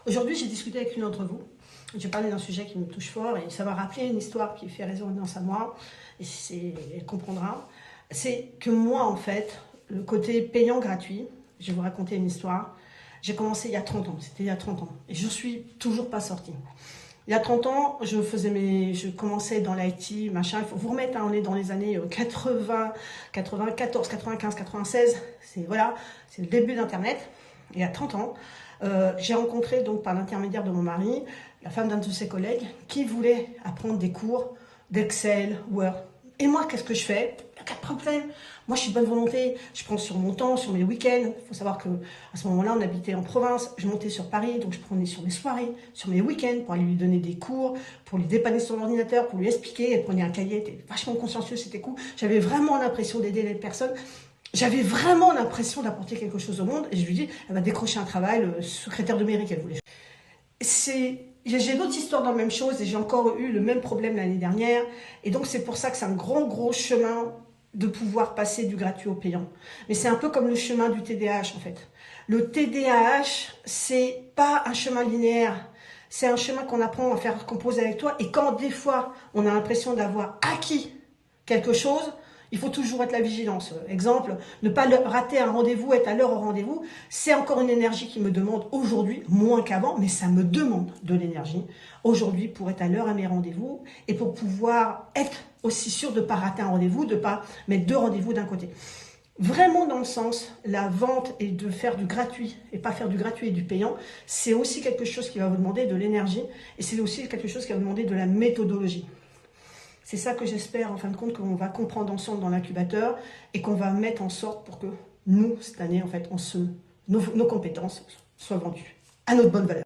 Aujourd'hui, j'ai discuté avec une d'entre vous. J'ai parlé d'un sujet qui me touche fort et ça m'a rappelé une histoire qui fait résonance à moi. Et elle comprendra. C'est que moi, en fait, le côté payant-gratuit, je vais vous raconter une histoire. J'ai commencé il y a 30 ans. C'était il y a 30 ans. Et je suis toujours pas sortie. Il y a 30 ans, je commençais dans l'IT, machin. Il faut vous remettre, hein, on est dans les années 80, 94, 95, 96. Voilà, c'est le début d'Internet. Il y a 30 ans, j'ai rencontré donc par l'intermédiaire de mon mari, la femme d'un de ses collègues, qui voulait apprendre des cours d'Excel, Word. Et moi, qu'est-ce que je fais? Il n'y a pas de problème. Moi, je suis de bonne volonté. Je prends sur mon temps, sur mes week-ends. Il faut savoir qu'à ce moment-là, on habitait en province. Je montais sur Paris, donc je prenais sur mes soirées, sur mes week-ends, pour aller lui donner des cours, pour lui dépanner sur l'ordinateur, pour lui expliquer. Elle prenait un cahier, elle était vachement consciencieuse, c'était cool. J'avais vraiment l'impression d'aider les personnes. J'avais vraiment l'impression d'apporter quelque chose au monde. Et je lui dis, elle va décrocher un travail, le secrétaire de mairie qu'elle voulait. J'ai d'autres histoires dans la même chose et j'ai encore eu le même problème l'année dernière. Et donc, c'est pour ça que c'est un gros chemin de pouvoir passer du gratuit au payant. Mais c'est un peu comme le chemin du TDAH, en fait. Le TDAH, c'est pas un chemin linéaire. C'est un chemin qu'on apprend à faire composer avec toi. Et quand, des fois, on a l'impression d'avoir acquis quelque chose, il faut toujours être la vigilance. Exemple, ne pas rater un rendez-vous, être à l'heure au rendez-vous, c'est encore une énergie qui me demande aujourd'hui, moins qu'avant, mais ça me demande de l'énergie aujourd'hui pour être à l'heure à mes rendez-vous et pour pouvoir être aussi sûr de ne pas rater un rendez-vous, de ne pas mettre deux rendez-vous d'un côté. Vraiment dans le sens, la vente et de faire du gratuit et pas faire du gratuit et du payant, c'est aussi quelque chose qui va vous demander de l'énergie et c'est aussi quelque chose qui va vous demander de la méthodologie. C'est ça que j'espère, en fin de compte, qu'on va comprendre ensemble dans l'incubateur et qu'on va mettre en sorte pour que nous, cette année, en fait, nos compétences soient vendues à notre bonne valeur.